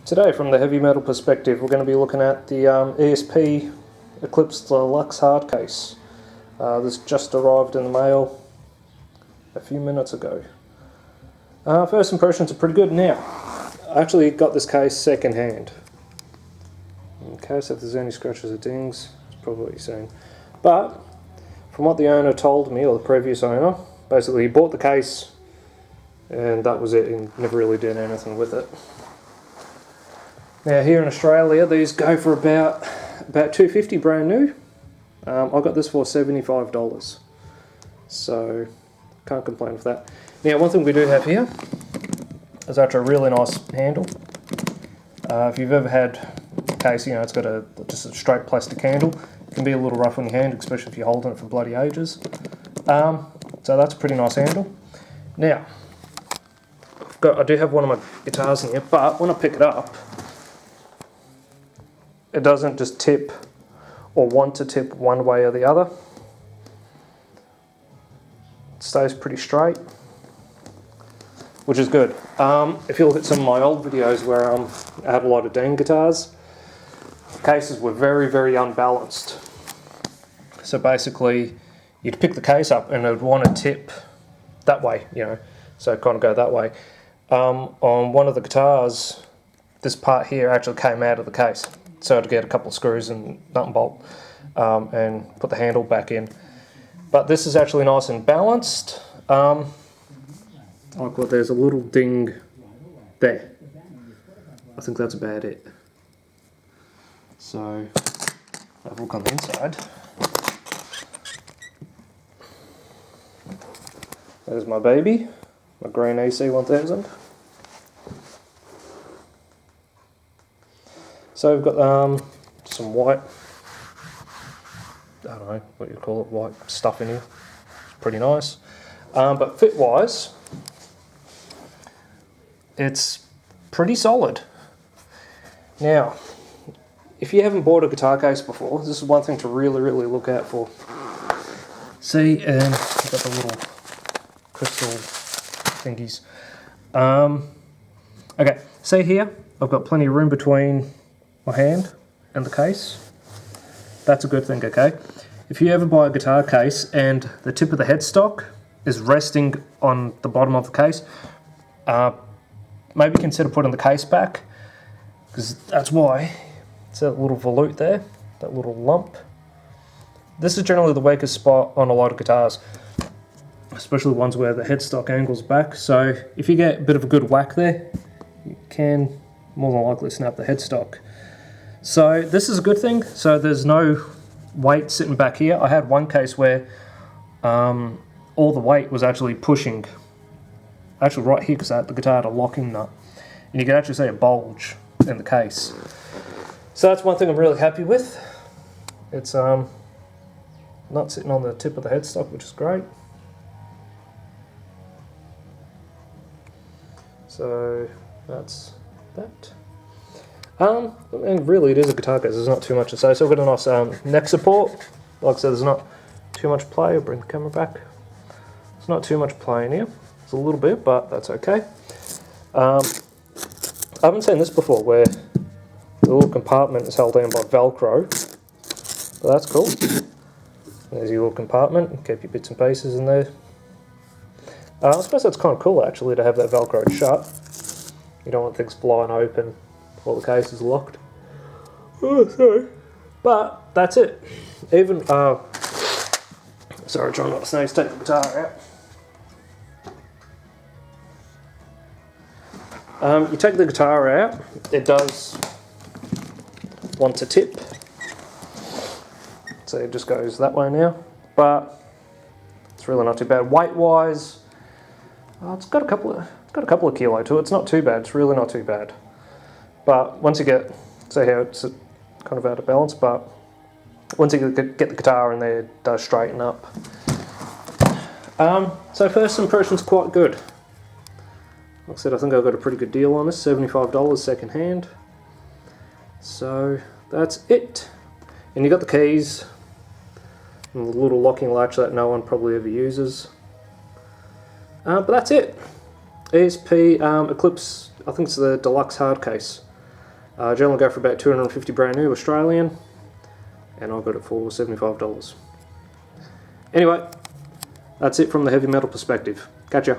Today, from the heavy metal perspective, we're going to be looking at the ESP Eclipse Deluxe Hardcase. This just arrived in the mail a few minutes ago. First impressions are pretty good. Now, I actually got this case second hand. In case if there's any scratches or dings, it's probably what you're seeing. But, from what the owner told me, or the previous owner, basically he bought the case and that was it, and never really did anything with it. Now here in Australia, these go for about $250 brand new. I got this for $75, so can't complain with that. Now one thing we do have here is actually a really nice handle. If you've ever had a case, you know, it's got just a straight plastic handle. It can be a little rough on your hand, especially if you're holding it for bloody ages. So that's a pretty nice handle. Now, I do have one of my guitars in here, but when I pick it up, it doesn't just tip or want to tip one way or the other. It stays pretty straight, which is good. If you look at some of my old videos where I had a lot of Dean guitars, cases were very, very unbalanced. So basically, you'd pick the case up and it would want to tip that way, you know, so kind of go that way. On one of the guitars, this part here actually came out of the case. So I had to get a couple of screws and nut and bolt and put the handle back in. But this is actually nice and balanced. Like what, there's a little ding there. I think that's about it. So, have a look on the inside. There's my baby, my green AC1000. So we've got some white, I don't know what you call it, white stuff in here. It's pretty nice. But fit-wise, it's pretty solid. Now, if you haven't bought a guitar case before, this is one thing to really, really look out for. See, and I've got the little crystal thingies. Okay, see here, I've got plenty of room between my hand and the case. That's a good thing, okay? If you ever buy a guitar case and the tip of the headstock is resting on the bottom of the case, maybe consider putting the case back, because that's why it's that little volute there, that little lump. This is generally the weakest spot on a lot of guitars, especially ones where the headstock angles back. So if you get a bit of a good whack there, you can more than likely snap the headstock. So this is a good thing. So there's no weight sitting back here. I had one case where all the weight was actually pushing, actually right here, because the guitar had a locking nut, and you can actually see a bulge in the case. So that's one thing I'm really happy with. It's not sitting on the tip of the headstock, which is great. So that's that. And really it is a guitar case, there's not too much to say. So we've got a nice neck support. Like I said, there's not too much play. I'll bring the camera back. There's not too much play in here. It's a little bit, but that's okay. I haven't seen this before, where the little compartment is held down by Velcro. But that's cool. There's your little compartment, keep your bits and pieces in there. I suppose that's kind of cool actually, to have that Velcro shut. You don't want things flying open while the case is locked. Oh, sorry. But that's it. Even, sorry, trying not to sneeze, take the guitar out. You take the guitar out, it does want to tip. So it just goes that way now. But it's really not too bad. Weight-wise, it's got a couple of kilo to it. It's not too bad. It's really not too bad. But once you get, see how it's kind of out of balance, but once you get the guitar in there, it does straighten up. So first impression's quite good. Like I said, I think I got a pretty good deal on this, $75 second hand. So that's it. And you got the keys, and the little locking latch that no one probably ever uses. But that's it. ESP Eclipse, I think it's the Deluxe Hardcase. Generally go for about $250 brand new Australian, and I got it for $75. Anyway, that's it from the heavy metal perspective. Catch ya.